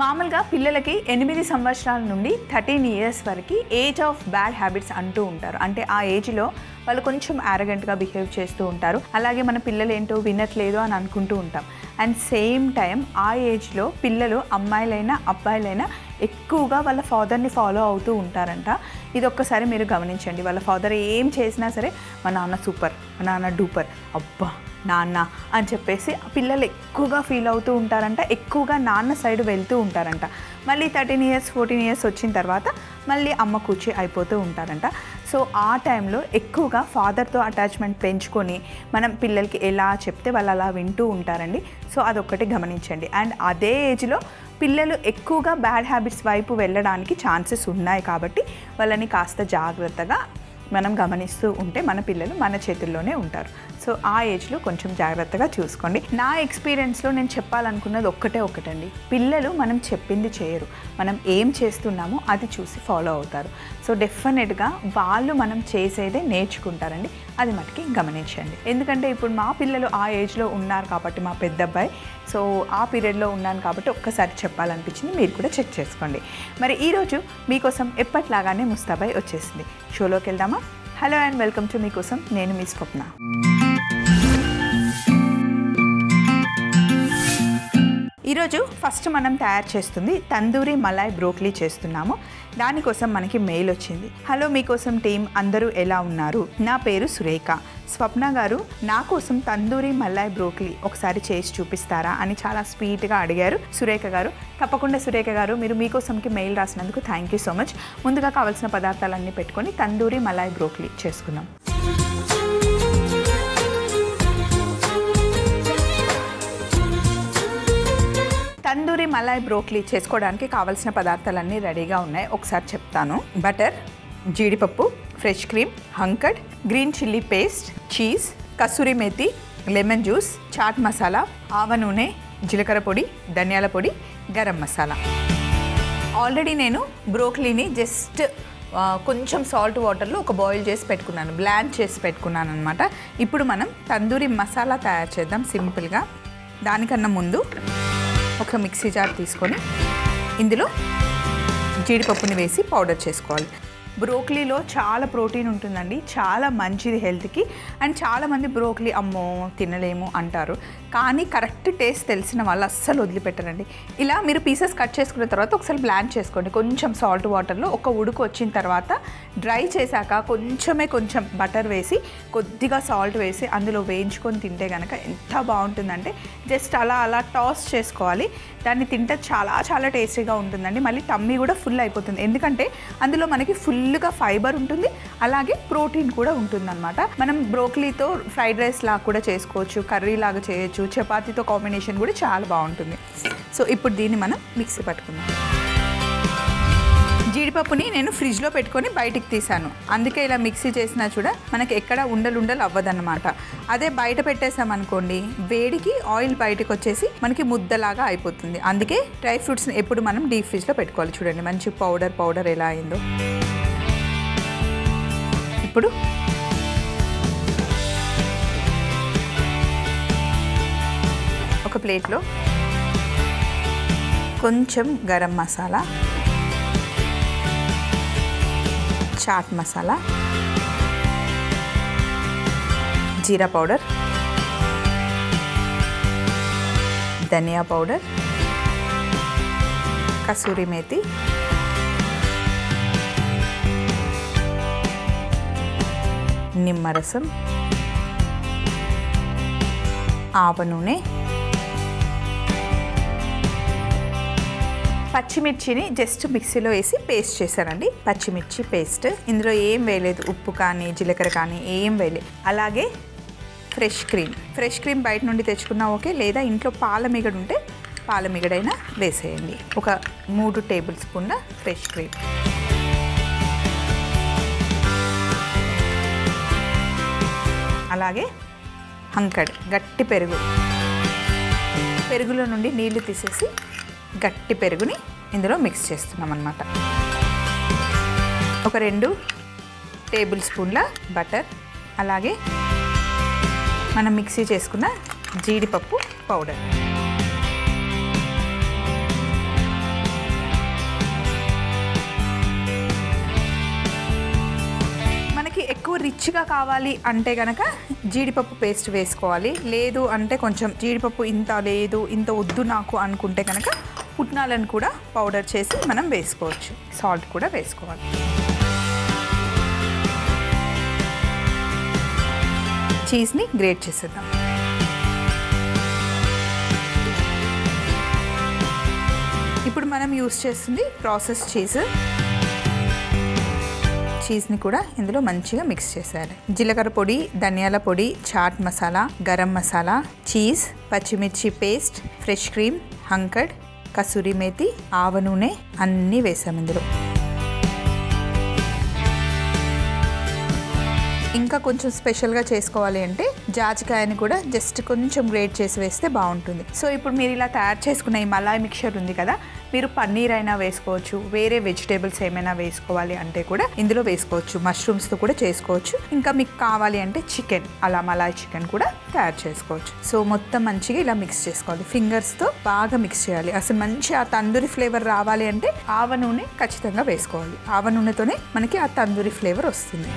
మామూలుగా పిల్లలకి 8 సంవత్సరాల నుండి 13 ఇయర్స్ వరకు ఏజ్ ఆఫ్ బ్యాడ్ హ్యాబిట్స్ అంటూ ఉంటారు. అంటే ఆ ఏజ్లో వాళ్ళు కొంచెం యారగెంట్గా బిహేవ్ చేస్తూ ఉంటారు. అలాగే మన పిల్లలు ఏంటో వినట్లేదు అని అనుకుంటూ ఉంటాం. అండ్ సేమ్ టైం ఆ ఏజ్లో పిల్లలు అమ్మాయిలైనా అబ్బాయిలైనా ఎక్కువగా వాళ్ళ ఫాదర్ని ఫాలో అవుతూ ఉంటారంట. ఇది ఒక్కసారి మీరు గమనించండి. వాళ్ళ ఫాదర్ ఏం చేసినా సరే మా నాన్న సూపర్, మా నాన్న డూపర్, అబ్బా నాన్న అని చెప్పేసి పిల్లలు ఎక్కువగా ఫీల్ అవుతూ ఉంటారంట. ఎక్కువగా నాన్న సైడ్ వెళ్తూ ఉంటారంట. మళ్ళీ 13 ఇయర్స్ 14 ఇయర్స్ వచ్చిన తర్వాత మళ్ళీ అమ్మ కూర్చి అయిపోతూ ఉంటారంట. సో ఆ టైంలో ఎక్కువగా ఫాదర్తో అటాచ్మెంట్ పెంచుకొని మనం పిల్లలకి ఎలా చెప్తే వాళ్ళు అలా వింటూ ఉంటారండి. సో అదొక్కటి గమనించండి. అండ్ అదే ఏజ్లో పిల్లలు ఎక్కువగా బ్యాడ్ హ్యాబిట్స్ వైపు వెళ్ళడానికి ఛాన్సెస్ ఉన్నాయి. కాబట్టి వాళ్ళని కాస్త జాగ్రత్తగా మనం గమనిస్తూ ఉంటే మన పిల్లలు మన చేతుల్లోనే ఉంటారు. సో ఆ ఏజ్లో కొంచెం జాగ్రత్తగా చూసుకోండి. నా ఎక్స్పీరియన్స్లో నేను చెప్పాలనుకున్నది ఒకటండి, పిల్లలు మనం చెప్పింది చేయరు, మనం ఏం చేస్తున్నామో అది చూసి ఫాలో అవుతారు. సో డెఫినెట్గా వాళ్ళు మనం చేసేదే నేర్చుకుంటారండి. అది మటుకి గమనించండి. ఎందుకంటే ఇప్పుడు మా పిల్లలు ఆ ఏజ్లో ఉన్నారు కాబట్టి, మా పెద్ద అబ్బాయి, సో ఆ పీరియడ్లో ఉన్నాను కాబట్టి ఒక్కసారి చెప్పాలనిపించింది. మీరు కూడా చెక్ చేసుకోండి. మరి ఈరోజు మీకోసం ఎప్పట్లాగానే ముస్తాబాయ్ వచ్చేసింది. షోలోకి వెళ్దామా? హలో అండ్ వెల్కమ్ టు మీకోసం, నేను మీ స్వప్న. ఈరోజు ఫస్ట్ మనం తయారు చేస్తుంది తందూరి మలాయ్ బ్రోకలీ చేస్తున్నాము. దానికోసం మనకి మెయిల్ వచ్చింది. హలో మీకోసం టీం, అందరూ ఎలా ఉన్నారు? నా పేరు సురేఖ. స్వప్న గారు, నా కోసం తందూరి మలాయ్ బ్రోకలీ ఒకసారి చేసి చూపిస్తారా అని చాలా స్వీట్గా అడిగారు సురేఖ గారు. తప్పకుండా సురేఖ గారు, మీరు మీకోసంకి మెయిల్ రాసినందుకు థ్యాంక్ యూ సో మచ్. ముందుగా కావాల్సిన పదార్థాలన్నీ పెట్టుకొని తందూరి మలాయ్ బ్రోకలీ చేసుకుందాం. తందూరి మలాయ్ బ్రోకలీ చేసుకోవడానికి కావాల్సిన పదార్థాలన్నీ రెడీగా ఉన్నాయి. ఒకసారి చెప్తాను. బటర్, జీడిపప్పు, fresh cream, hung curd, green chilli paste, cheese, kasuri methi, lemon juice, chaat masala, ఆవ నూనె, జీలకర్ర పొడి, ధనియాల పొడి, గరం మసాలా. ఆల్రెడీ నేను బ్రోకలీని జస్ట్ కొంచెం సాల్ట్ వాటర్లో ఒక బాయిల్ చేసి పెట్టుకున్నాను, బ్లాంచ్ చేసి పెట్టుకున్నాను అనమాట. ఇప్పుడు మనం తందూరి మసాలా తయారు చేద్దాం సింపుల్గా. దానికన్నా ముందు ఒక మిక్సీ జార్ తీసుకొని ఇందులో జీడిపప్పుని వేసి పౌడర్ చేసుకోవాలి. బ్రోకలీలో చాలా ప్రోటీన్ ఉంటుందండి, చాలా మంచిది హెల్త్కి. అండ్ చాలామంది బ్రోకలీ అమ్మో తినలేము అంటారు, కానీ కరెక్ట్ టేస్ట్ తెలిసిన వాళ్ళు అస్సలు వదిలిపెట్టరండి. ఇలా మీరు పీసెస్ కట్ చేసుకున్న తర్వాత ఒకసారి బ్లాంచ్ చేసుకోండి కొంచెం సాల్ట్ వాటర్లో. ఒక ఉడుకు వచ్చిన తర్వాత డ్రై చేశాక కొంచెం బటర్ వేసి కొద్దిగా సాల్ట్ వేసి అందులో వేయించుకొని తింటే కనుక ఎంత బాగుంటుందంటే జస్ట్ అలా టాస్ చేసుకోవాలి. దాన్ని తింటే చాలా టేస్టీగా ఉంటుందండి. మళ్ళీ టమ్మీ కూడా ఫుల్ అయిపోతుంది, ఎందుకంటే అందులో మనకి ఫుల్గా ఫైబర్ ఉంటుంది, అలాగే ప్రోటీన్ కూడా ఉంటుందన్నమాట. మనం బ్రోకలీతో ఫ్రైడ్ రైస్ లాగా కూడా చేసుకోవచ్చు, కర్రీ లాగా చేయొచ్చు, చపాతీతో కాంబినేషన్ కూడా చాలా బాగుంటుంది. సో ఇప్పుడు దీన్ని మనం మిక్సీ పట్టుకుందాం. జీడిపప్పుని నేను ఫ్రిడ్జ్లో పెట్టుకొని బయటికి తీసాను, అందుకే ఇలా మిక్సీ చేసినా కూడా మనకి ఎక్కడ ఉండలు అవ్వదన్నమాట. అదే బయట పెట్టేసామనుకోండి, వేడికి ఆయిల్ బయటకు వచ్చేసి మనకి ముద్దలాగా అయిపోతుంది. అందుకే డ్రై ఫ్రూట్స్ని ఎప్పుడు మనం డీప్ ఫ్రిడ్జ్లో పెట్టుకోవాలి. చూడండి మంచి పౌడర్ ఎలా అయిందో. ఇప్పుడు ఒక ప్లేట్లో కొంచెం గరం మసాలా, చాట్ మసాలా, జీరా పౌడర్, ధనియా పౌడర్, కసూరి మేతి, నిమ్మరసం, ఆవ నూనె, పచ్చిమిర్చిని జస్ట్ మిక్సీలో వేసి పేస్ట్ చేశానండి. పచ్చిమిర్చి పేస్ట్, ఇందులో ఏం వేయలేదు, ఉప్పు కానీ జీలకర్ర కానీ ఏం వేయలేదు. అలాగే ఫ్రెష్ క్రీమ్ బయట నుండి తెచ్చుకున్నా ఓకే, లేదా ఇంట్లో పాలమిగడ ఉంటే పాలమిగడైనా వేసేయండి. ఒక 3 టేబుల్ స్పూన్ల ఫ్రెష్ క్రీమ్. అలాగే హంకడ్, గట్టి పెరుగులో నుండి నీళ్లు తీసేసి గట్టి పెరుగుని ఇందులో మిక్స్ చేస్తున్నాం అన్నమాట. ఒక 2 టేబుల్ స్పూన్ల బటర్, అలాగే మనం మిక్సీ చేసుకున్న జీడిపప్పు పౌడర్, ఎక్కువ రిచ్గా కావాలి అంటే కనుక జీడిపప్పు పేస్ట్ వేసుకోవాలి. లేదు అంటే కొంచెం జీడిపప్పు ఇంత లేదు, ఇంత వద్దు నాకు అనుకుంటే కనుక పుట్నాలను కూడా పౌడర్ చేసి మనం వేసుకోవచ్చు. సాల్ట్ కూడా వేసుకోవాలి. చీజ్ని గ్రేట్ చేసేద్దాం. ఇప్పుడు మనం యూస్ చేస్తుంది ప్రాసెస్ చీజ్ని కూడా ఇందులో మంచిగా మిక్స్ చేసేయాలి. జీలకర్ర పొడి, ధనియాల పొడి, చాట్ మసాలా, గరం మసాలా, చీజ్, పచ్చిమిర్చి paste, fresh cream, hung curd, kasuri methi, ఆవ నూనె అన్నీ వేసాం ఇందులో. ఇంకా కొంచెం స్పెషల్గా చేసుకోవాలి అంటే జాజికాయని కూడా జస్ట్ కొంచెం గ్రేట్ చేసి వేస్తే బాగుంటుంది. సో ఇప్పుడు మీరు ఇలా తయారు చేసుకున్న ఈ మలాయ్ మిక్చర్ ఉంది కదా, మీరు పన్నీర్ అయినా వేసుకోవచ్చు, వేరే వెజిటేబుల్స్ ఏమైనా వేసుకోవాలి అంటే కూడా ఇందులో వేసుకోవచ్చు. మష్రూమ్స్తో కూడా చేసుకోవచ్చు. ఇంకా మీకు కావాలి అంటే చికెన్, అలా మలాయ్ చికెన్ కూడా తయారు చేసుకోవచ్చు. సో మొత్తం మంచిగా ఇలా మిక్స్ చేసుకోవాలి. ఫింగర్స్తో బాగా మిక్స్ చేయాలి. అసలు మంచి ఆ తందూరి ఫ్లేవర్ రావాలి అంటే ఆవ నూనె ఖచ్చితంగా వేసుకోవాలి. ఆవ నూనెతోనే మనకి ఆ తందూరి ఫ్లేవర్ వస్తుంది.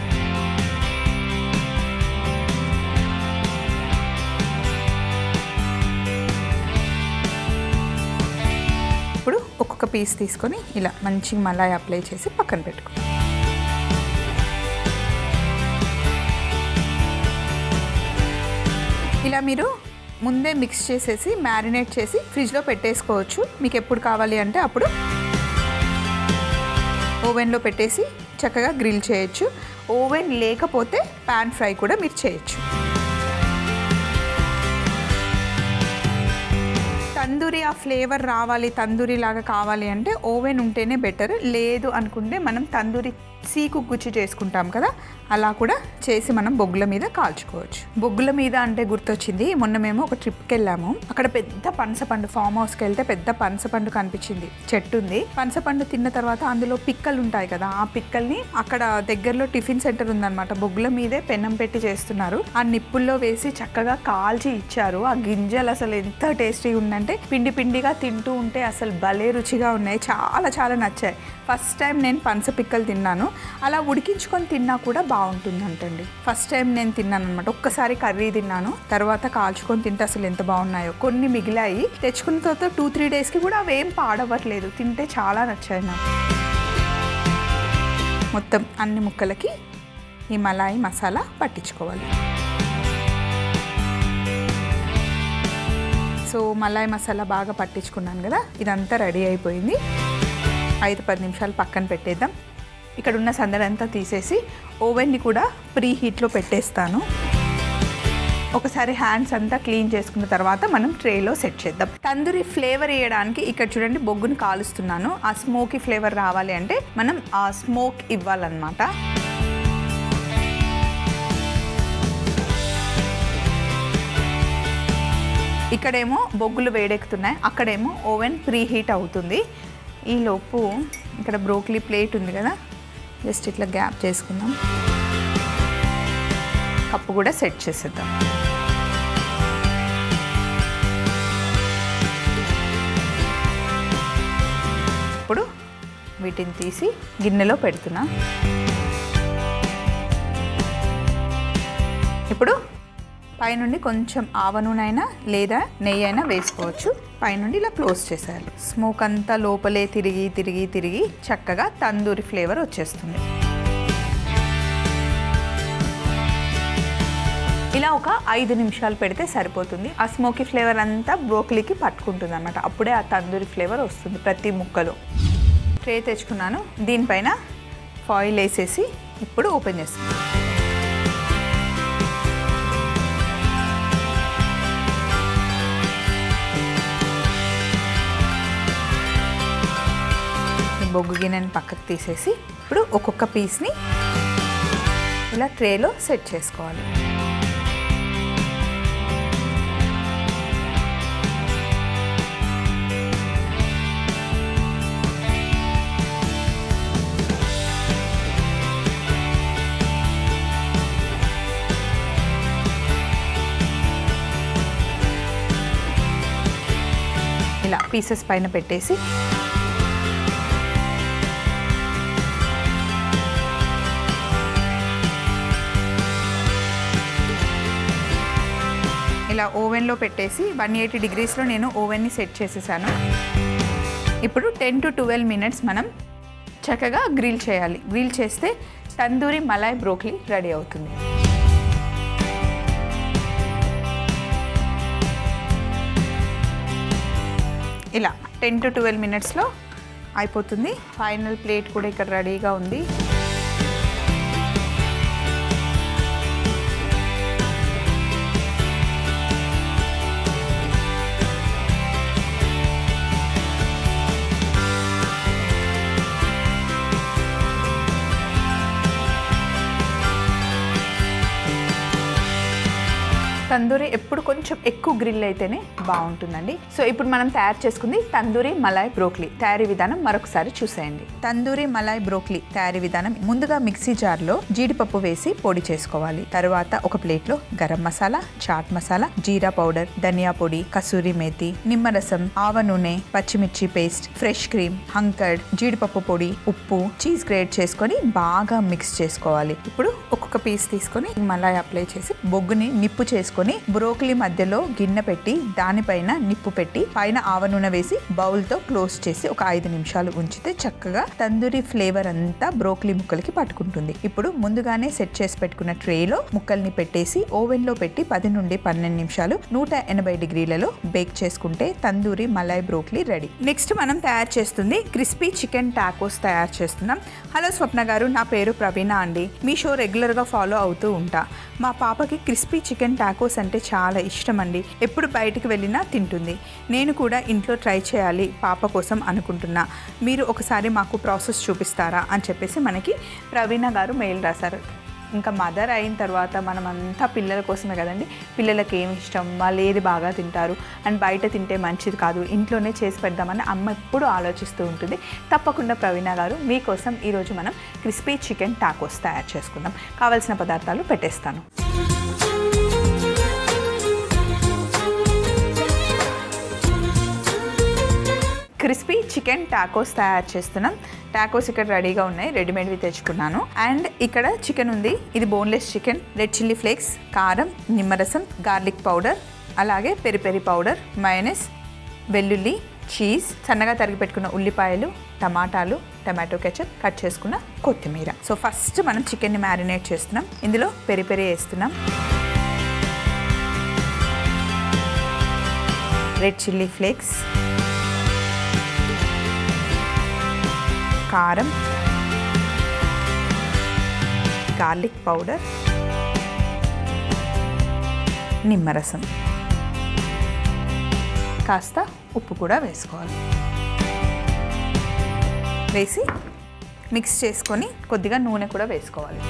ఇప్పుడు ఒక్కొక్క పీస్ తీసుకొని ఇలా మంచిగా మలాయ్ అప్లై చేసి పక్కన పెట్టుకో. ఇలా మీరు ముందే మిక్స్ చేసేసి మ్యారినేట్ చేసి ఫ్రిడ్జ్లో పెట్టేసుకోవచ్చు. మీకు ఎప్పుడు కావాలి అంటే అప్పుడు ఓవెన్లో పెట్టేసి చక్కగా గ్రిల్ చేయొచ్చు. ఓవెన్ లేకపోతే పాన్ ఫ్రై కూడా మీరు చేయొచ్చు. తందూరి ఆ ఫ్లేవర్ రావాలి, తందూరి లాగా కావాలి అంటే ఓవెన్ ఉంటేనే బెటర్. లేదు అనుకుంటే మనం తందూరి సీకు గుచ్చి చేసుకుంటాం కదా, అలా కూడా చేసి మనం బొగ్గుల మీద కాల్చుకోవచ్చు. బొగ్గుల మీద అంటే గుర్తొచ్చింది, మొన్న మేము ఒక ట్రిప్కి వెళ్ళాము. అక్కడ పెద్ద పనసపండు, ఫామ్ హౌస్కి వెళ్తే పెద్ద పనసపండు కనిపించింది. చెట్టు ఉంది. పనసపండు తిన్న తర్వాత అందులో పిక్కలు ఉంటాయి కదా, ఆ పిక్కల్ని అక్కడ దగ్గరలో టిఫిన్ సెంటర్ ఉందన్నమాట, బొగ్గుల మీదే పెన్నం పెట్టి చేస్తున్నారు. ఆ నిప్పుల్లో వేసి చక్కగా కాల్చి ఇచ్చారు. ఆ గింజలు అసలు ఎంత టేస్టీగా ఉందంటే పిండి పిండిగా తింటూ ఉంటే అసలు భలే రుచిగా ఉన్నాయి. చాలా చాలా నచ్చాయి. ఫస్ట్ టైం నేను పనస పిక్కలు తిన్నాను. అలా ఉడికించుకొని తిన్నా కూడా బాగుంటుంది అంటండి. ఫస్ట్ టైం నేను తిన్నాను అనమాట. ఒక్కసారి కర్రీ తిన్నాను, తర్వాత కాల్చుకొని తింటే అసలు ఎంత బాగున్నాయో. కొన్ని మిగిలాయి, తెచ్చుకున్న తర్వాత 2-3 డేస్కి కూడా అవేం పాడవట్లేదు. తింటే చాలా నచ్చాయి నాకు. మొత్తం అన్ని ముక్కలకి ఈ మలాయి మసాలా పట్టించుకోవాలి. సో మలాయి మసాలా బాగా పట్టించుకున్నాను కదా, ఇదంతా రెడీ అయిపోయింది. 5-10 నిమిషాలు పక్కన పెట్టేద్దాం. ఇక్కడ ఉన్న సందడంతా తీసేసి ఓవెన్ని కూడా ప్రీ హీట్లో పెట్టేస్తాను. ఒకసారి హ్యాండ్స్ అంతా క్లీన్ చేసుకున్న తర్వాత మనం ట్రేలో సెట్ చేద్దాం. తందూరి ఫ్లేవర్ వేయడానికి ఇక్కడ చూడండి బొగ్గును కాలుస్తున్నాను. ఆ స్మోకీ ఫ్లేవర్ రావాలి అంటే మనం ఆ స్మోక్ ఇవ్వాలన్నమాట. ఇక్కడేమో బొగ్గులు వేడెక్కుతున్నాయి, అక్కడేమో ఓవెన్ ప్రీ హీట్ అవుతుంది. ఈలోపు ఇక్కడ బ్రోకలీ ప్లేట్ ఉంది కదా, జస్ట్ ఇట్లా గ్యాప్ చేసుకుందాం. కప్పు కూడా సెట్ చేసేద్దాం. ఇప్పుడు వీటిని తీసి గిన్నెలో పెడుతున్నా. ఇప్పుడు పైనుండి కొంచెం ఆవ నూనె అయినా లేదా నెయ్యి అయినా వేసుకోవచ్చు. పైనుండి ఇలా క్లోజ్ చేసేయాలి. స్మోక్ అంతా లోపలే తిరిగి తిరిగి తిరిగి చక్కగా తందూరి ఫ్లేవర్ వచ్చేస్తుంది. ఇలా ఒక 5 నిమిషాలు పెడితే సరిపోతుంది. ఆ స్మోకీ ఫ్లేవర్ అంతా బ్రోకలీకి పట్టుకుంటుంది అన్నమాట. అప్పుడే ఆ తందూరి ఫ్లేవర్ వస్తుంది ప్రతి ముక్కలో. ట్రే తెచ్చుకున్నాను, దీనిపైన ఫాయిల్ వేసేసి ఇప్పుడు ఓపెన్ చేస్తాను. బొగ్గు గిన్నెని పక్కకు తీసేసి ఇప్పుడు ఒక్కొక్క పీస్ని ఇలా ట్రేలో సెట్ చేసుకోవాలి. ఇలా పీసెస్ పైన పెట్టేసి ఇలా ఓవెన్లో పెట్టేసి 180 డిగ్రీస్లో నేను ఓవెన్ని సెట్ చేసేసాను. ఇప్పుడు 10 to 12 మినిట్స్ మనం చక్కగా గ్రిల్ చేయాలి. గ్రిల్ చేస్తే తందూరి మలాయ్ బ్రోకలీ రెడీ అవుతుంది. ఇలా 10 to 12 మినిట్స్లో అయిపోతుంది. ఫైనల్ ప్లేట్ కూడా ఇక్కడ రెడీగా ఉంది. తందూరి ఎప్పుడు కొంచెం ఎక్కువ గ్రిల్ అయితేనే బాగుంటుందండి. సో ఇప్పుడు మనం తయారు చేసుకుంది తందూరి మలాయ్ బ్రోకలీ. తయారీ విధానం మరొకసారి చూసేయండి. తందూరి మలాయ్ బ్రోకలీ తయారీ విధానం: ముందుగా మిక్సీ జార్లో జీడిపప్పు వేసి పొడి చేసుకోవాలి. తర్వాత ఒక ప్లేట్లో గరం మసాలా, చాట్ మసాలా, జీరా పౌడర్, ధనియా పొడి, కసూరి మేతి, నిమ్మరసం, ఆవ నూనె, పచ్చిమిర్చి పేస్ట్, ఫ్రెష్ క్రీమ్, హంకర్డ్, జీడిపప్పు పొడి, ఉప్పు, చీజ్ గ్రేట్ చేసుకొని బాగా మిక్స్ చేసుకోవాలి. ఇప్పుడు ఒక్కొక్క పీస్ తీసుకొని మలాయ్ అప్లై చేసి బొగ్గుని నిప్పు చేసుకొని బ్రోకలీ మధ్యలో గిన్నె పెట్టి దానిపైన నిప్పు పెట్టి పైన ఆవ నూనె వేసి బౌల్తో క్లోజ్ చేసి ఒక 5 నిమిషాలు ఉంచితే చక్కగా తందూరి ఫ్లేవర్ అంతా బ్రోకలీ ముక్కలకి పట్టుకుంటుంది. ఇప్పుడు ముందుగానే సెట్ చేసి పెట్టుకున్న ట్రేలో ముక్కల్ని పెట్టేసి ఓవెన్లో పెట్టి 10 నుండి 12 నిమిషాలు 180 డిగ్రీలలో బేక్ చేసుకుంటే tandoori Malay broccoli ready. Next మనం తయారు చేస్తుంది క్రిస్పీ చికెన్ టాకోస్ తయారు చేస్తున్నాం. హలో స్వప్న గారు, నా పేరు ప్రవీణ అండి. మీ షో రెగ్యులర్గా ఫాలో అవుతూ ఉంటా. మా పాపకి క్రిస్పీ చికెన్ టాకోస్ అంటే చాలా ఇష్టం అండి. ఎప్పుడు బయటికి వెళ్ళినా తింటుంది. నేను కూడా ఇంట్లో ట్రై చేయాలి పాప కోసం అనుకుంటున్నా. మీరు ఒకసారి మాకు ప్రాసెస్ చూపిస్తారా అని చెప్పేసి మనకి ప్రవీణ గారు మెయిల్ రాశారు. ఇంకా మదర్ అయిన తర్వాత మనమంతా పిల్లల కోసమే కదండి. పిల్లలకి ఏమి ఇష్టం, వాళ్ళు ఏది బాగా తింటారు అండ్ బయట తింటే మంచిది కాదు, ఇంట్లోనే చేసి పెడదామని అమ్మ ఎప్పుడు ఆలోచిస్తూ ఉంటుంది. తప్పకుండా ప్రవీణ గారు మీకోసం ఈరోజు మనం క్రిస్పీ చికెన్ టాకోస్ తయారు చేసుకుందాం. కావాల్సిన పదార్థాలు పెట్టేస్తాను. క్రిస్పీ చికెన్ టాకోస్ తయారు చేస్తున్నాం. టాకోస్ ఇక్కడ రెడీగా ఉన్నాయి, రెడీమేడ్వి తెచ్చుకున్నాను. అండ్ ఇక్కడ చికెన్ ఉంది, ఇది boneless chicken. Red chilli flakes, కారం, నిమ్మరసం, గార్లిక్ పౌడర్, అలాగే పెరి పెరి పౌడర్, మయోనీస్, వెల్లుల్లి, చీజ్, సన్నగా తరిగి పెట్టుకున్న ఉల్లిపాయలు, టమాటాలు, టమాటో కెచప్, కట్ చేసుకున్న కొత్తిమీర. సో ఫస్ట్ మనం చికెన్ని మ్యారినేట్ చేస్తున్నాం. ఇందులో పెరి పెరి వేస్తున్నాం, రెడ్ చిల్లీ ఫ్లేక్స్, కారం, గార్లిక్ పౌడర్, నిమ్మరసం, కాస్త ఉప్పు కూడా వేసుకోవాలి. వేసి మిక్స్ చేసుకొని కొద్దిగా నూనె కూడా వేసుకోవాలి.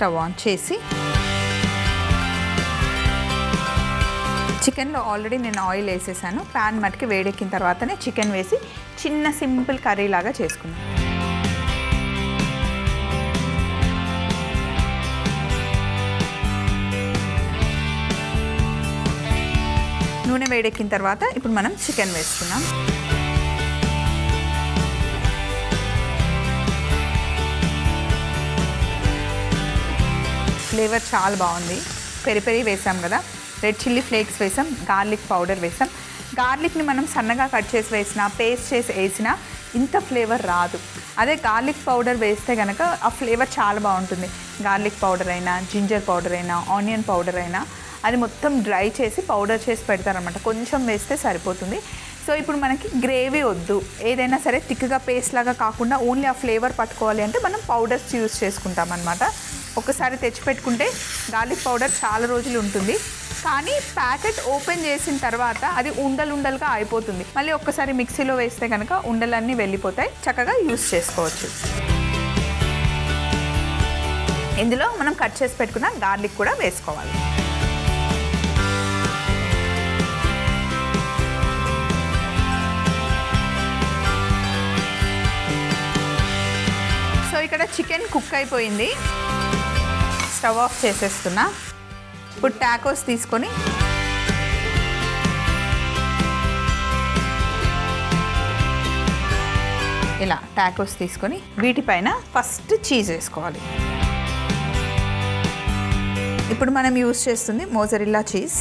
స్టవ్ ఆన్ చేసి చికెన్లో ఆల్రెడీ నేను ఆయిల్ వేసేసాను. ప్యాన్ మట్టుకి వేడెక్కిన తర్వాతనే చికెన్ వేసి చిన్న సింపుల్ కర్రీ లాగా చేసుకున్నాను. నూనె వేడెక్కిన తర్వాత ఇప్పుడు మనం చికెన్ వేస్తున్నాం. ఫ్లేవర్ చాలా బాగుంది. పెరి పెరి వేసాం కదా, రెడ్ చిల్లీ ఫ్లేక్స్ వేసాం, గార్లిక్ పౌడర్ వేసాం. గార్లిక్ని మనం సన్నగా కట్ చేసి వేసినా, పేస్ట్ చేసి వేసినా ఇంత ఫ్లేవర్ రాదు. అదే గార్లిక్ పౌడర్ వేస్తే కనుక ఆ ఫ్లేవర్ చాలా బాగుంటుంది. గార్లిక్ పౌడర్ అయినా, జింజర్ పౌడర్ అయినా, ఆనియన్ పౌడర్ అయినా అది మొత్తం డ్రై చేసి పౌడర్ చేసి పెడతారనమాట. కొంచెం వేస్తే సరిపోతుంది. సో ఇప్పుడు మనకి గ్రేవీ వద్దు, ఏదైనా సరే థిక్గా పేస్ట్ లాగా కాకుండా ఓన్లీ ఆ ఫ్లేవర్ పట్టుకోవాలి అంటే మనం పౌడర్స్ యూజ్ చేసుకుంటాం అనమాట. ఒకసారి తెచ్చిపెట్టుకుంటే గార్లిక్ పౌడర్ చాలా రోజులు ఉంటుంది, కానీ ప్యాకెట్ ఓపెన్ చేసిన తర్వాత అది ఉండలుగా అయిపోతుంది. మళ్ళీ ఒక్కసారి మిక్సీలో వేస్తే కనుక ఉండలన్నీ వెళ్ళిపోతాయి, చక్కగా యూజ్ చేసుకోవచ్చు. ఇందులో మనం కట్ చేసి పెట్టుకున్న గార్లిక్ కూడా వేసుకోవాలి. ఇక్కడ చికెన్ కుక్ అయిపోయింది, స్టవ్ ఆఫ్ చేసేస్తున్నా. ఇప్పుడు టాకోస్ తీసుకొని ఇలా టాకోస్ తీసుకొని వీటిపైన ఫస్ట్ చీజ్ వేసుకోవాలి. ఇప్పుడు మనం యూస్ చేస్తుంది మోజరెల్లా చీజ్.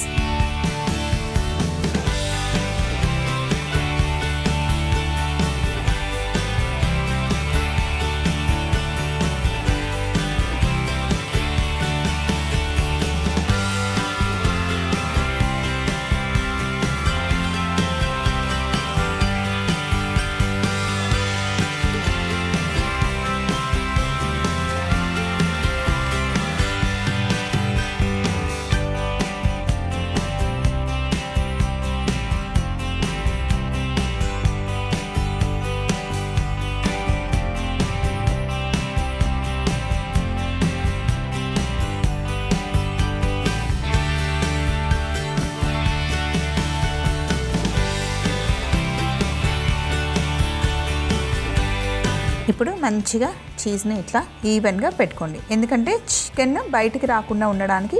ఇప్పుడు మంచిగా చీజ్ని ఇట్లా ఈవెన్గా పెట్టుకోండి, ఎందుకంటే చికెన్ బయటికి రాకుండా ఉండడానికి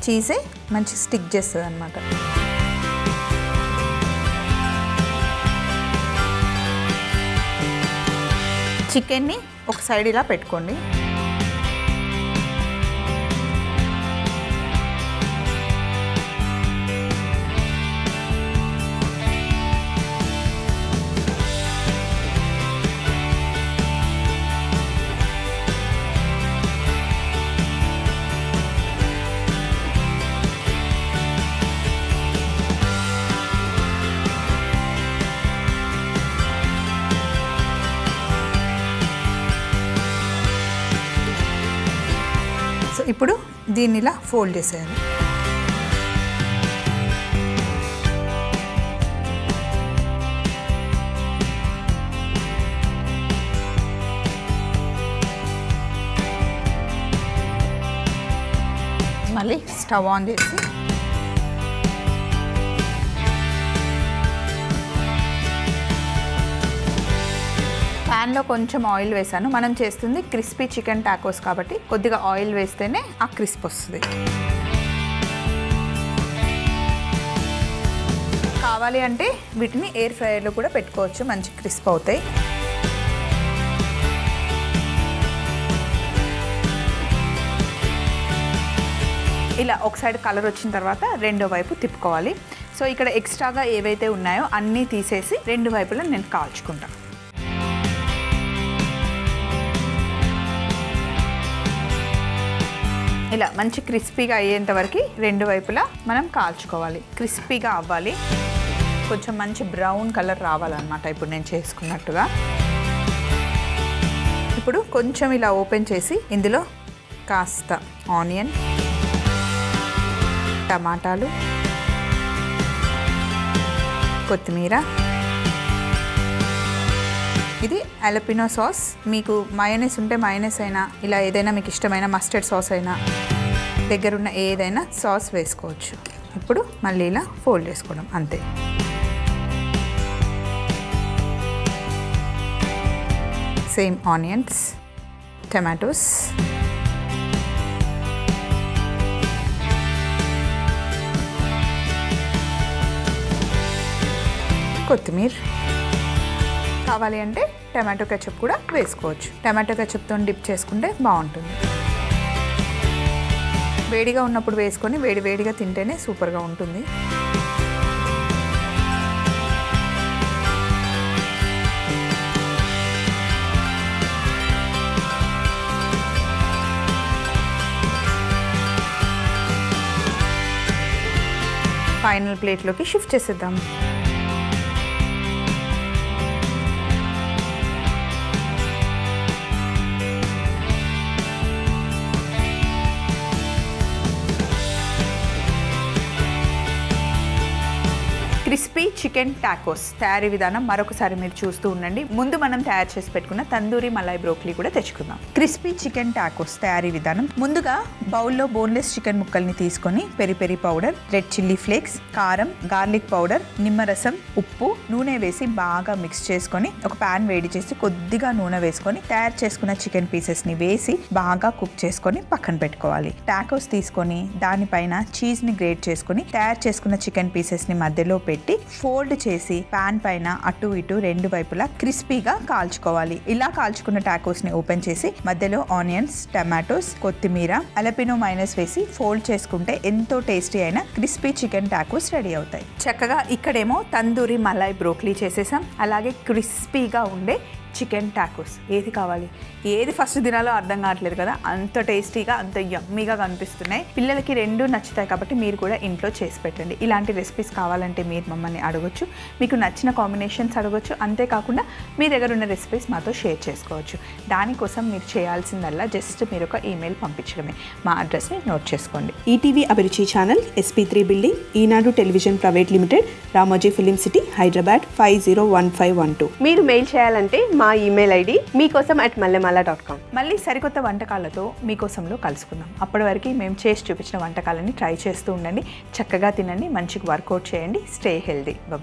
చీజే మంచి స్టిక్ చేస్తుంది అన్నమాట. చికెన్ని ఒక సైడ్ ఇలా పెట్టుకోండి. ఇప్పుడు దీన్ని ఇలా ఫోల్డ్ చేసేయాలి. మళ్ళీ స్టవ్ ఆన్ చేసి ప్యాన్లో కొంచెం ఆయిల్ వేసాను. మనం చేస్తుంది క్రిస్పీ చికెన్ టాకోస్ కాబట్టి కొద్దిగా ఆయిల్ వేస్తేనే ఆ క్రిస్ప్ వస్తుంది. కావాలి అంటే వీటిని ఎయిర్ ఫ్రైయర్లో కూడా పెట్టుకోవచ్చు, మంచి క్రిస్ప్ అవుతాయి. ఇలా ఒక సైడ్ కలర్ వచ్చిన తర్వాత రెండో వైపు తిప్పుకోవాలి. సో ఇక్కడ ఎక్స్ట్రాగా ఏవైతే ఉన్నాయో అన్నీ తీసేసి రెండు వైపులా నేను కాల్చుకుంటాను. ఇలా మంచి క్రిస్పీగా అయ్యేంత వరకు రెండు వైపులా మనం కాల్చుకోవాలి. క్రిస్పీగా అవ్వాలి, కొంచెం మంచి బ్రౌన్ కలర్ రావాలన్నమాట ఇప్పుడు నేను చేసుకున్నట్టుగా. ఇప్పుడు కొంచెం ఇలా ఓపెన్ చేసి ఇందులో కాస్త ఆనియన్, టమాటాలు, కొత్తిమీర, ఇది అలపినో సాస్. మీకు మయోనైస్ ఉంటే మయోనైస్ అయినా, ఇలా ఏదైనా మీకు ఇష్టమైన మస్టర్డ్ సాస్ అయినా, దగ్గరున్న ఏదైనా సాస్ వేసుకోవచ్చు. ఇప్పుడు మళ్ళీ ఇలా ఫోల్డ్ చేసుకోవడం అంతే. సేమ్ ఆనియన్స్, టమాటోస్, కొత్తిమీర. కావాలి అంటే టమాటో కెచప్ కూడా వేసుకోవచ్చు. టమాటో కెచప్తో డిప్ చేసుకుంటే బాగుంటుంది. వేడిగా ఉన్నప్పుడు వేసుకొని వేడిగా తింటేనే సూపర్గా ఉంటుంది. ఫైనల్ ప్లేట్లోకి షిఫ్ట్ చేసేద్దాం. క్రిస్పీ చికెన్ టాకోస్ తయారీ విధానం మరొకసారి మీరు చూస్తూ ఉండండి. ముందు మనం తయారు చేసి పెట్టుకున్న తందూరి మలాయ్ బ్రోకలీ కూడా తెచ్చుకుందాం. క్రిస్పీ చికెన్ టాకోస్ తయారీ విధానం. ముందుగా బౌల్లో బోన్లెస్ చికెన్ ముక్కల్ని తీసుకొని peri peri powder, red chilli flakes, కారం, గార్లిక్ పౌడర్, నిమ్మరసం, ఉప్పు, నూనె వేసి బాగా మిక్స్ చేసుకొని ఒక పాన్ వేడి చేసి కొద్దిగా నూనె వేసుకొని తయారు చేసుకున్న చికెన్ పీసెస్ ని వేసి బాగా కుక్ చేసుకొని పక్కన పెట్టుకోవాలి. టాకోస్ తీసుకొని దానిపైన చీజ్ ని గ్రేట్ చేసుకొని తయారు చేసుకున్న చికెన్ పీసెస్ ని మధ్యలో పెట్టి ఫోల్డ్ చేసి పాన్ పైన అటు ఇటు రెండు వైపులా క్రిస్పీగా కాల్చుకోవాలి. ఇలా కాల్చుకున్న టాకోస్ ని ఓపెన్ చేసి మధ్యలో ఆనియన్స్, టమాటోస్, కొత్తిమీర, అలపినో మైనస్ వేసి ఫోల్డ్ చేసుకుంటే ఎంతో టేస్టీ అయిన క్రిస్పీ చికెన్ టాకోస్ రెడీ అవుతాయి. చక్కగా ఇక్కడేమో తందూరి మలాయ్ బ్రోకలీ చేసేసాం, అలాగే క్రిస్పీగా ఉండే చికెన్ టాకోస్. ఏది కావాలి, ఏది ఫస్ట్ తినాలో అర్థం కావట్లేదు కదా, అంత టేస్టీగా అంత యమ్మీగా కనిపిస్తున్నాయి. పిల్లలకి రెండు నచ్చుతాయి కాబట్టి మీరు కూడా ఇంట్లో చేసి పెట్టండి. ఇలాంటి రెసిపీస్ కావాలంటే మీరు మమ్మల్ని అడగొచ్చు, మీకు నచ్చిన కాంబినేషన్స్ అడగొచ్చు, అంతేకాకుండా మీ దగ్గర ఉన్న రెసిపీస్ మాతో షేర్ చేసుకోవచ్చు. దానికోసం మీరు చేయాల్సిందల్లా జస్ట్ మీరు ఒక ఈమెయిల్ పంపించడమే. మా అడ్రస్ని నోట్ చేసుకోండి. ETV Abhiruchi channel, SP3 building, Eenadu television private limited, Ramoji film city, Hyderabad 501512. మీరు మెయిల్ చేయాలంటే మా ఈమెయిల్ ఐడి meekossam@mallemala.com. మళ్ళీ సరికొత్త వంటకాలతో మీకోసంలో కలుసుకుందాం. అప్పటి వరకు మేము చేసి చూపించిన వంటకాలని ట్రై చేస్తూ ఉండండి. చక్కగా తినండి, మంచిగా వర్కౌట్ చేయండి. Stay healthy. బాయ్.